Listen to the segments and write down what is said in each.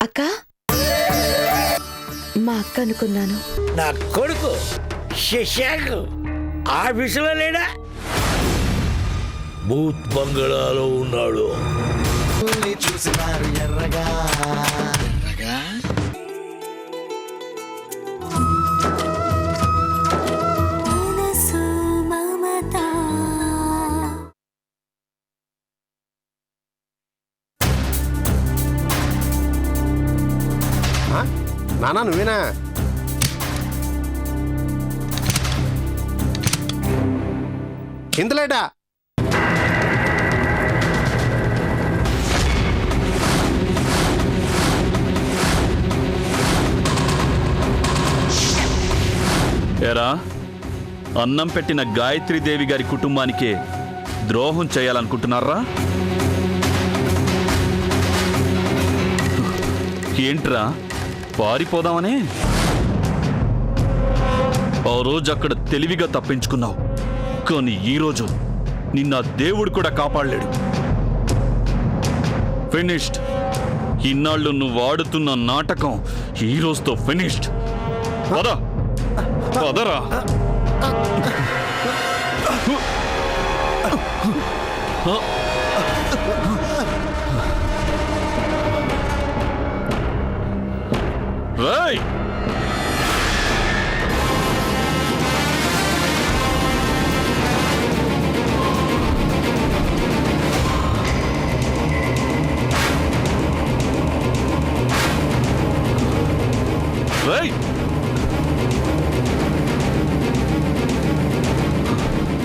అక్క, మా అక్క అనుకున్నాను. నా కొడుకు శశాంక్ ఆఫీసులో లేడా? బూత్ బంగళాలో ఉన్నాడు. చూసినారు ఎర్రగా ఎర్రగా. నానా నువ్వేనా? ఇంతలేటా? ఏరా, అన్నం పెట్టిన గాయత్రీదేవి గారి కుటుంబానికే ద్రోహం చేయాలనుకుంటున్నారా? ఏంట్రా, పారిపోదామనే? ఆ రోజు అక్కడ తెలివిగా తప్పించుకున్నావు, కానీ ఈరోజు నిన్న దేవుడు కూడా కాపాడలేడు. ఫినిష్డ్. ఇన్నాళ్ళు నువ్వు ఆడుతున్న నాటకం ఈ రోజుతో ఫినిష్డ్. పద పదరా. రేయ్, రేయ్,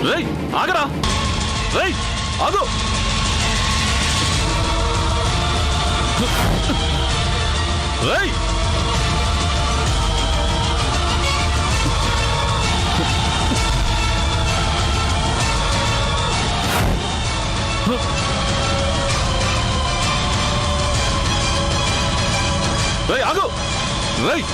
రేయ్, ఆగరా. రేయ్, ఆగు. రేయ్, రేయ్, ఆగు. రేయ్,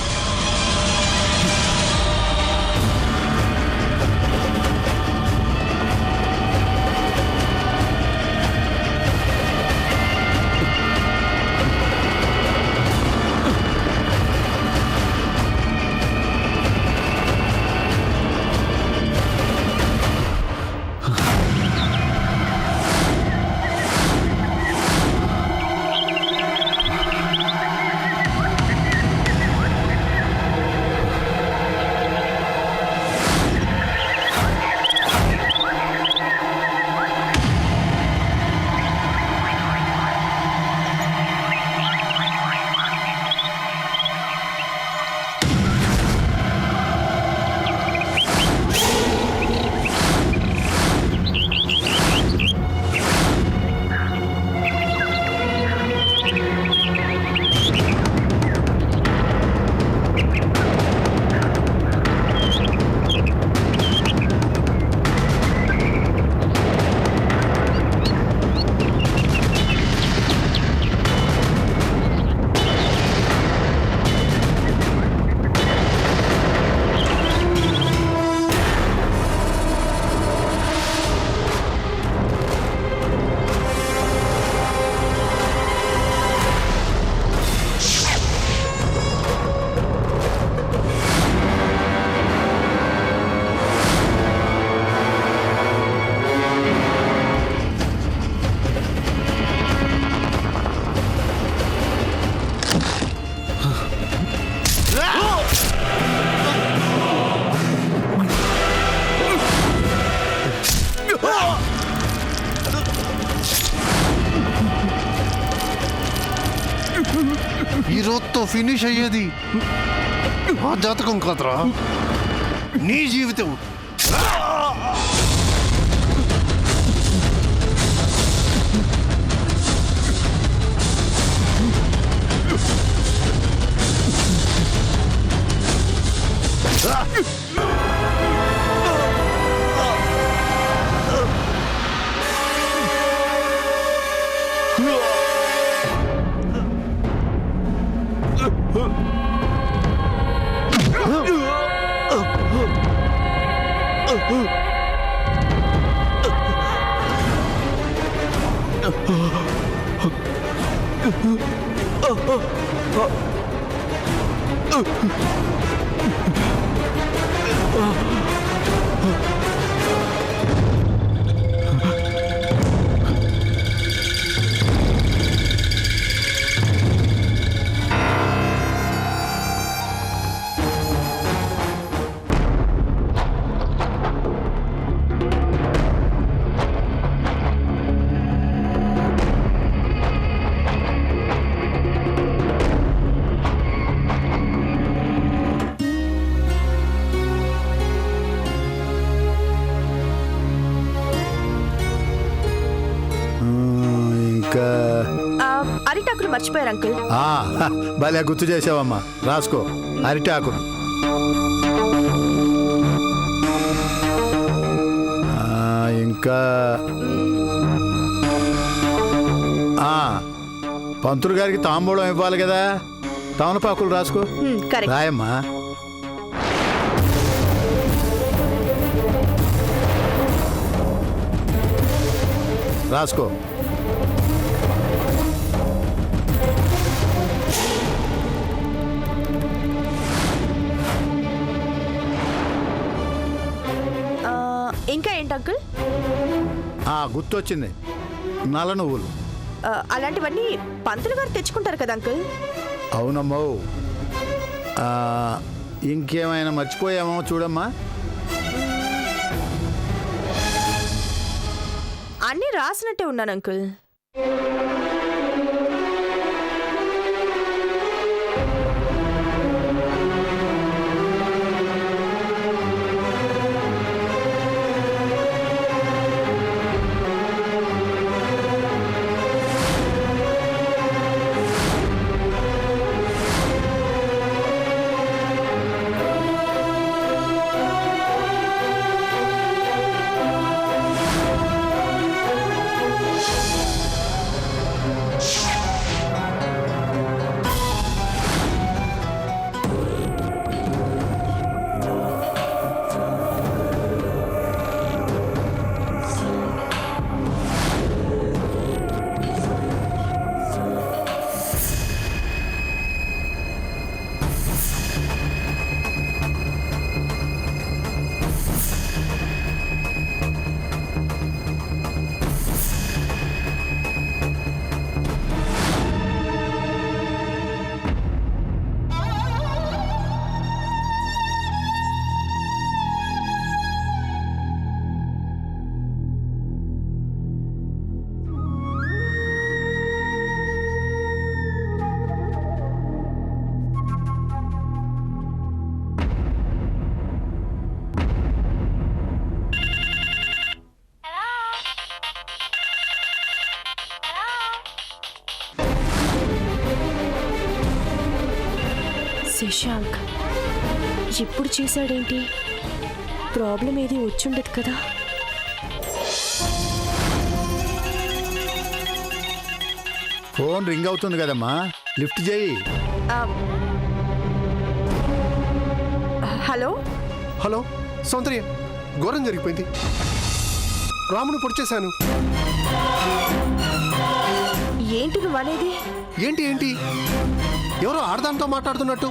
ఈ రోజుతో ఫినిష్ అయ్యేది ఆ జాతకం కాదురా, నీ జీవితం. ఇంకా అరిటాకులు మర్చిపోయారు అంకుల్. భలే గుర్తు చేసావమ్మా. రాసుకో, అరిటాకు. ఇంకా పంతులు గారికి తాంబూలం ఇవ్వాలి కదా, తమలపాకులు రాసుకో. కరెక్ట్. రాయమ్మా. రాసుకో. ఇంకా ఏంటి అంకుల్? గుర్తొచ్చింది, నల్ల నువ్వులు. అలాంటివన్నీ పంతులు గారు తెచ్చుకుంటారు కదా అంకుల్. అవునమ్మో. ఇంకేమైనా మర్చిపోయామో చూడమ్మా. అన్నీ రాసినట్టే ఉన్నాను అంకుల్. శశాంక్ ఇప్పుడు చేశాడేంటి? ప్రాబ్లం ఏది వచ్చుండదు కదా. ఫోన్ రింగ్ అవుతుంది కదమ్మా, లిఫ్ట్ చేయి. హలో హలో సౌందర్య, ఘోరం జరిగిపోయింది. రాముని పొడిచేశాను. ఏంటి నువ్వు అనేది? ఏంటి ఏంటి ఎవరో ఆడదాంతో మాట్లాడుతున్నట్టు.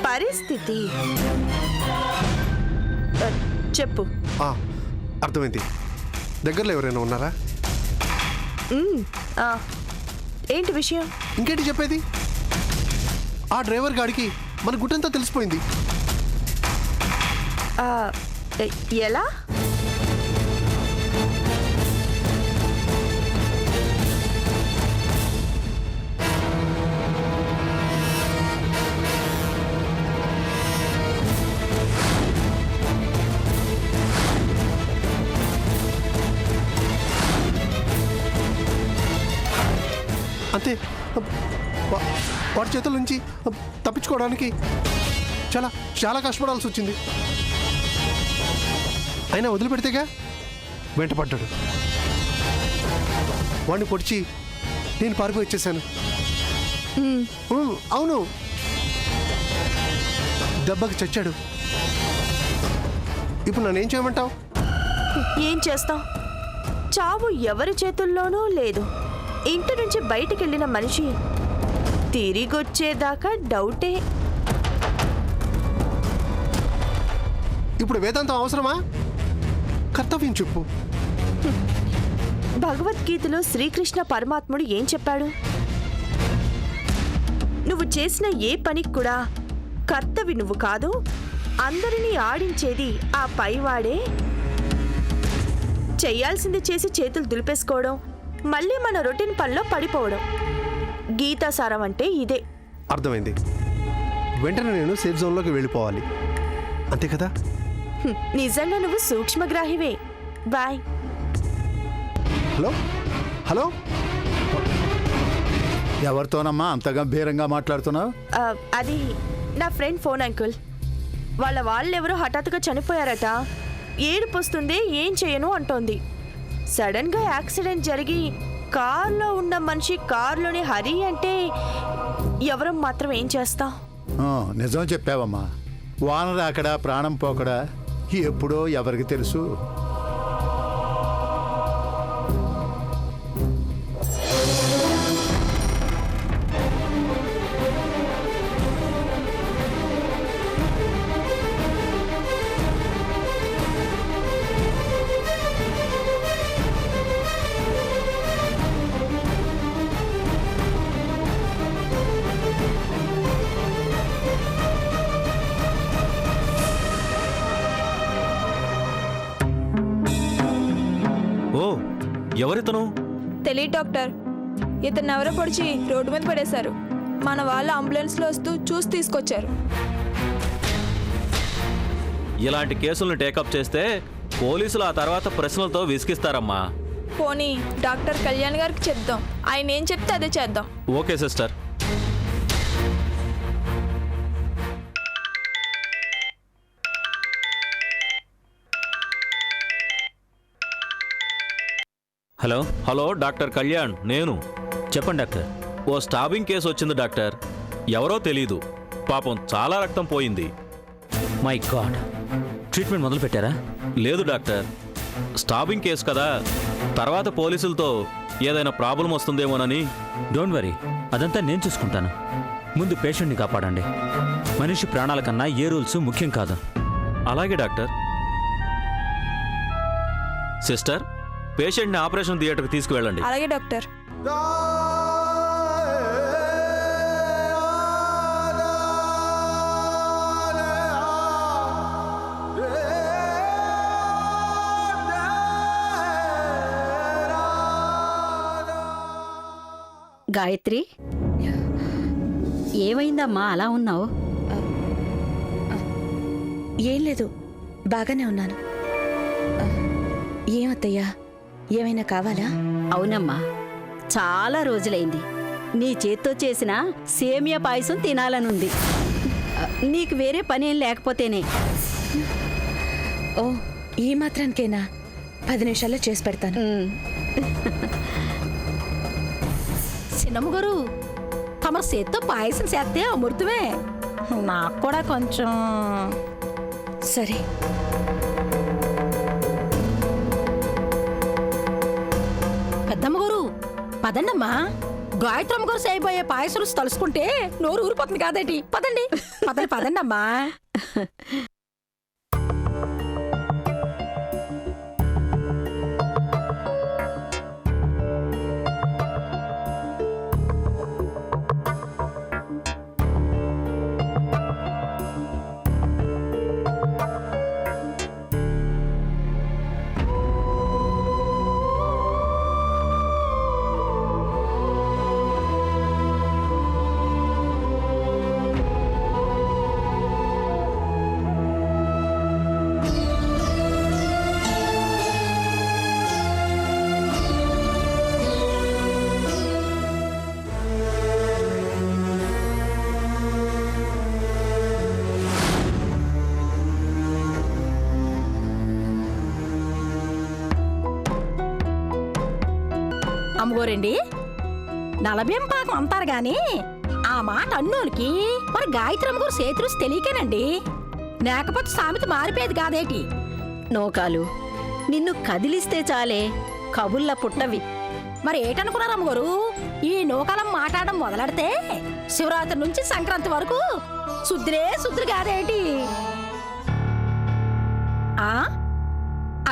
పరిస్థితి చెప్పు. అర్థమైంది. దగ్గరలో ఎవరైనా ఉన్నారా? ఏంటి విషయం? ఇంకేంటి చెప్పేది? ఆ డ్రైవర్ గాడికి మన గుట్టంతా తెలిసిపోయింది. ఎలా? అంతే. వాడి చేతుల నుంచి తప్పించుకోవడానికి చాలా చాలా కష్టపడాల్సి వచ్చింది. అయినా వదిలిపెడితేగా వెంటపడ్డాడు. వాడిని పొడిచి నేను పారిపోయి వచ్చేసాను. అవును, దెబ్బకి చచ్చాడు. ఇప్పుడు నన్నేం చేయమంటావు? ఏం చేస్తాం? చావు ఎవరి చేతుల్లోనూ లేదు. ఇంటి నుంచి బయటికెళ్ళిన మనిషి తిరిగొచ్చేదాకా డౌటే. ఇప్పుడు వేదాంతం అవసరమా? కర్తవ్యం చెప్పు. భగవద్గీతలో శ్రీకృష్ణ పరమాత్ముడు ఏం చెప్పాడు? నువ్వు చేసిన ఏ పనికి కూడా కర్తవి నువ్వు కాదు, అందరినీ ఆడించేది ఆ పైవాడే. చెయ్యాల్సింది చేసి చేతులు దులిపేసుకోవడం, మళ్ళీ మన రొటీన్ పనిలో పడిపోవడం. గీతాసారం అంటే ఇదే. అర్థమైంది. వెంటనే నేను సేఫ్ జోన్లోకి వెళ్ళిపోవాలి, అంతే కదా? నిజంగా నువ్వు సూక్ష్మగ్రాహివే. బాయ్. హలో హలో, ఎవరితోనమ్మా అంత గంభీరంగా మాట్లాడుతున్నావు? అది నా ఫ్రెండ్ ఫోన్ అంకుల్. వాళ్ళెవరో హఠాత్తుగా చనిపోయారట. ఏడుపు వస్తుంది, ఏం చేయను అంటోంది. సడన్ గా యాక్సిడెంట్ జరిగి కార్లో ఉన్న మనిషి కార్లోనే హరి అంటే ఎవరం మాత్రం ఏం చేస్తాం? నిజం చెప్పావమ్మా. వాన రాకడా ప్రాణం పోకడా ఎప్పుడో ఎవరికి తెలుసు. ఓ, ఎవరితను? తెలియదు డాక్టర్. ఇతను ఎవరో పొడిచి రోడ్డు మీద పడేశారు. మన వాళ్ళు అంబులెన్స్లో వస్తూ చూసి తీసుకొచ్చారు. ఇలాంటి కేసులను టేకప్ చేస్తే పోలీసులు ఆ తర్వాత ప్రశ్నలతో విసిగిస్తారమ్మా. పోనీ డాక్టర్ కళ్యాణ్ గారికి చెప్దాం. ఆయన ఏం చెప్తే అదే చేద్దాం. Okay sister. Hello hello, doctor Kalyan నేను. చెప్పండి డాక్టర్. ఓ స్టాబింగ్ కేసు వచ్చింది డాక్టర్. ఎవరో తెలీదు, పాపం చాలా రక్తం పోయింది. మై గాడ్, ట్రీట్మెంట్ మొదలు పెట్టారా? లేదు డాక్టర్, స్టాబింగ్ కేసు కదా, తర్వాత పోలీసులతో ఏదైనా ప్రాబ్లం వస్తుందేమోనని. డోంట్ వరీ, అదంతా నేను చూసుకుంటాను. ముందు పేషెంట్ని కాపాడండి. మనిషి ప్రాణాల కన్నా ఏ రూల్స్ ముఖ్యం కాదు. అలాగే డాక్టర్. సిస్టర్, పేషెంట్ని ఆపరేషన్ థియేటర్కి తీసుకువెళ్ళండి. అలాగే డాక్టర్. గాయత్రి, ఏమైందమ్మా అలా ఉన్నావు? ఏం లేదు, బాగానే ఉన్నాను. ఏమత్తయ్యా, ఏమైనా కావాలా? అవునమ్మా, చాలా రోజులైంది నీ చేత్తో చేసిన సేమియా పాయసం తినాలనుంది. నీకు వేరే పనేం లేకపోతేనే. ఓ, ఈ మాత్రానికేనా? 10 నిమిషాల్లో చేసి పెడతాను. చిన్నమ్మగారు, తమ చేత్తో పాయసం చేస్తే అమృతమే. నాకు కూడా కొంచెం. సరే. పెద్దమ్మగారు, పదండమ్మా. గాయత్రమ్మ గారు చేయబోయే పాయసం తలుసుకుంటే నోరు ఊరిపోతుంది కాదేటి. పదండి పదండి పదండమ్మా. అమ్మగోరండి, నలభేం పాకం అంటారు గాని ఆ మాట అన్నోనికి మరి గాయత్రమ్మ గారు చేతులు తెలియకేనండి. లేకపోతే సామెత మారిపోయేది కాదేటి. నోకాలు, నిన్ను కదిలిస్తే చాలే కబుల్ల పుట్టవి. మరి ఏటనుకున్నారు అమ్మగారు? ఈ నూకలం మాట్లాడడం మొదలెడితే శివరాత్రి నుంచి సంక్రాంతి వరకు శుద్ధిరే కాదేంటి?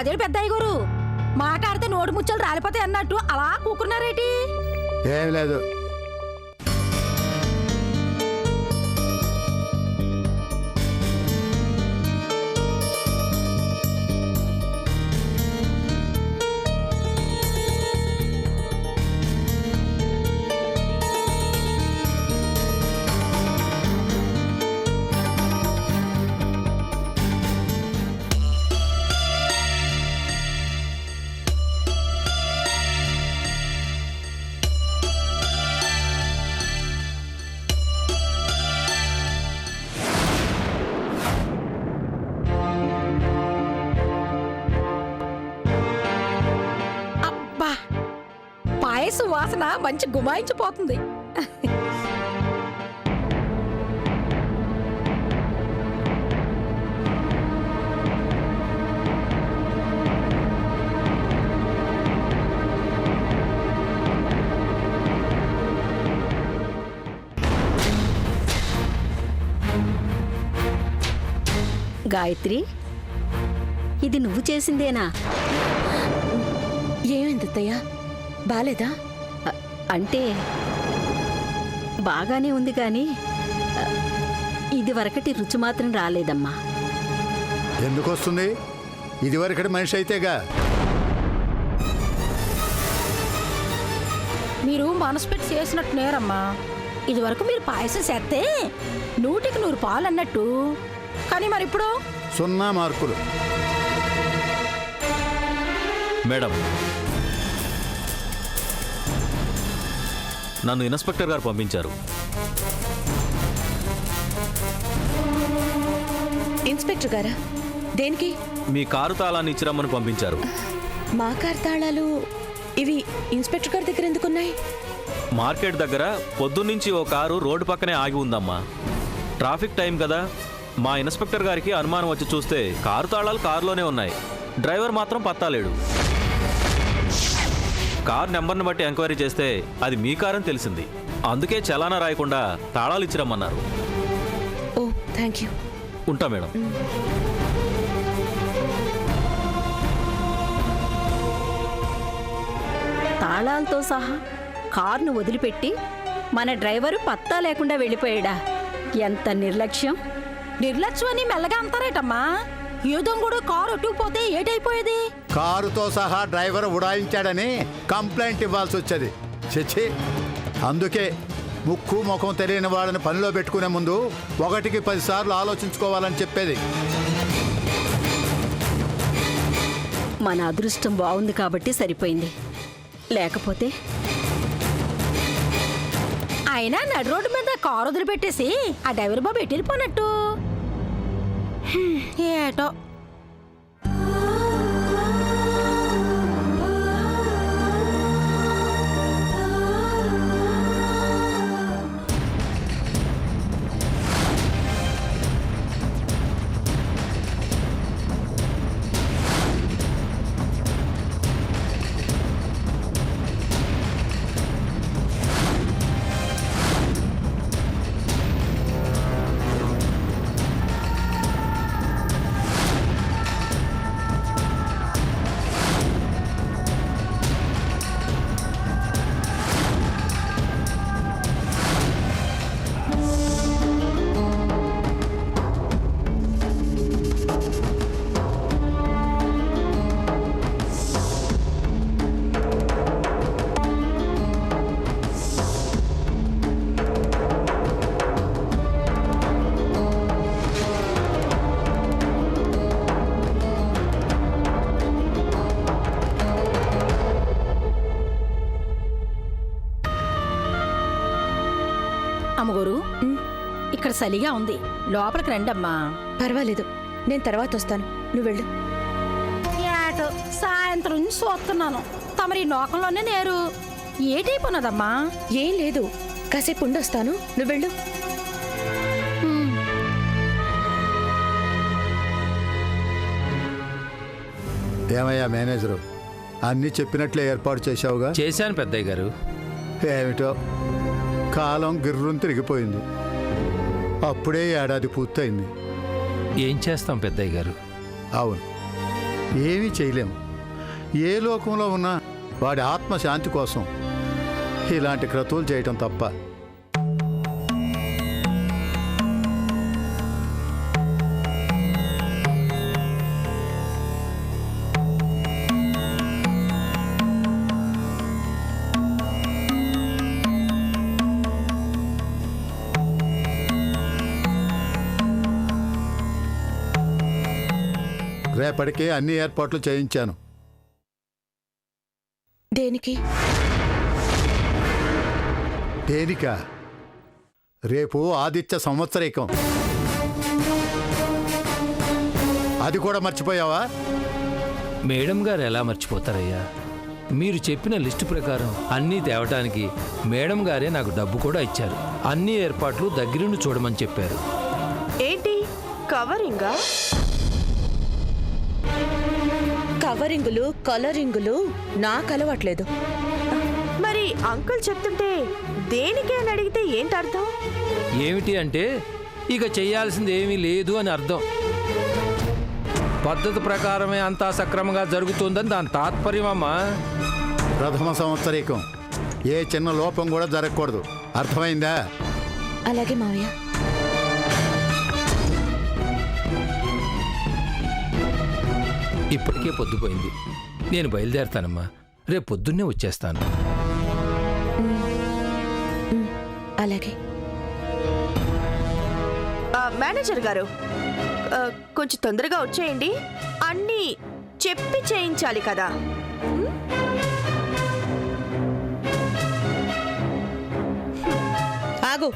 అదే పెద్ద అయ్యగారు, మాట్లాడితే నోటి ముచ్చలు రాలిపోతాయి అన్నట్టు అలా కూకున్నారేటి? ఏం లేదు. అబ్బా, పాయసం వాసన మంచి గుమాయించిపోతుంది. గాయత్రి, ఇది నువ్వు చేసిందేనా? ఏమైంది అత్తయ్య? బాలేదా? అంటే బాగానే ఉంది కానీ ఇది వరకటి రుచి మాత్రం రాలేదమ్మా. ఎందుకు వస్తుంది? ఇదివరకటి మనిషి అయితేగా. మీరు మనసు పెట్టి చేసినట్టు నేరమ్మా. ఇదివరకు మీరు పాయసం చేస్తే 100కి 100 పాలు అన్నట్టు, కానీ మరి ఇప్పుడు 0 మార్కులు. మేడం, నన్ను ఇన్స్పెక్టర్ గారు పంపించారు. ఇన్స్పెక్టర్ గారా? దేనికి? మీ కారు తాళాన్ని ఇచ్చిరమ్మని పంపించారు. మా కారు తాళాలు ఇవి ఇన్స్పెక్టర్ గారి దగ్గర ఎందుకున్నాయి? మార్కెట్ దగ్గర పొద్దున్నుంచి ఓ కారు రోడ్డు పక్కనే ఆగి ఉందమ్మా. ట్రాఫిక్ టైం కదా, మా ఇన్స్పెక్టర్ గారికి అనుమానం వచ్చి చూస్తే కారు తాళాలు కారులోనే ఉన్నాయి, డ్రైవర్ మాత్రం పత్తాలేడు. కారు నెంబర్ని బట్టి ఎంక్వైరీ చేస్తే అది మీ కారని తెలిసింది. అందుకే చలానా రాయకుండా తాళాలు ఇచ్చిరమ్మన్నారు. ఓ, థ్యాంక్ యూ. ఉంటా మేడం. తాళాలతో సహా కారును వదిలిపెట్టి మన డ్రైవరు పత్తా లేకుండా వెళ్ళిపోయాడా? ఎంత నిర్లక్ష్యం! నిర్లక్ష్యం అని మెల్లగా అంటారేటమ్మా. ఏదో కూడా కారు ఒట్టుకుపోతే ఏటైపోయేది? కారుతో సహా డ్రైవర్ ఉడాయించాడని కంప్లైంట్ ఇవ్వాల్సి వచ్చేది. చచ్చి, అందుకే ముక్కు ముఖం తెలియని వాళ్ళని పనిలో పెట్టుకునే ముందు 1కి 10 సార్లు ఆలోచించుకోవాలని చెప్పేది. మన అదృష్టం బాగుంది కాబట్టి సరిపోయింది, లేకపోతే అయినా నడి రోడ్డు మీద కారు వదిలిపెట్టేసి ఆ డ్రైవర్ బాబు ఎటు వెళ్ళిపోనట్టు? ఏటో. అమ్మగారు, ఇక్కడ చలిగా ఉంది, లోపలికి రండమ్మా. పర్వాలేదు, నేను తర్వాత వస్తాను, నువ్వు వెళ్ళు. ఏటో సాయంత్రం నుంచి చూస్తున్నాను, తమరి నోకంలోనే నేరు. ఏటైపోయినదమ్మా? ఏం లేదు, కాసేపు ఉండొస్తాను, నువ్వు వెళ్ళు. ఏమయ్యా మేనేజరు, అన్నీ చెప్పినట్లే ఏర్పాటు చేశావుగా? చేశాను పెద్దయ్య గారు. ఏమిటో కాలం గిర్రును తిరిగిపోయింది. అప్పుడే ఏడాది పూర్తయింది. ఏం చేస్తాం పెద్దయ్య గారు? అవును, ఏమీ చేయలేము. ఏ లోకంలో ఉన్నా వాడి ఆత్మశాంతి కోసం ఇలాంటి క్రతువులు చేయటం తప్ప. రేపటికే అన్ని ఏర్పాట్లు చేయించాను. దేనికి? దేనికా? రేపు ఆదిత్య సంవత్సరీకం. అది కూడా మర్చిపోయావా? మేడం గారు ఎలా మర్చిపోతారయ్యా? మీరు చెప్పిన లిస్టు ప్రకారం అన్నీ తేవటానికి మేడం గారే నాకు డబ్బు కూడా ఇచ్చారు. అన్ని ఏర్పాట్లు దగ్గరుండి చూడమని చెప్పారు. ఏంటి కవరింగా? కవరింగులు కలరింగులు నాకు అలవాట్లేదు. మరి అంకుల్ చెప్తుంటే దేనికి అని అడిగితే ఏంటి అర్థం? ఏమిటి అంటే ఇక చేయాల్సింది ఏమీ లేదు అని అర్థం. పద్ధతి ప్రకారమే అంతా సక్రమంగా జరుగుతుందని దాని తాత్పర్యం అమ్మా. ప్రథమ సంవత్సరీకం ఏ చిన్న లోపం కూడా జరగకూడదు. అర్థమైందా? అలాగే మావయ్య. ఇప్పటికే పొద్దుపోయింది. నేను బయలుదేరతానమ్మా. రేపు పొద్దున్నే వచ్చేస్తాను. అలాగే. మేనేజర్ గారు, కొంచెం తొందరగా వచ్చేయండి. అన్నీ చెప్పి చేయించాలి కదా. ఆగు.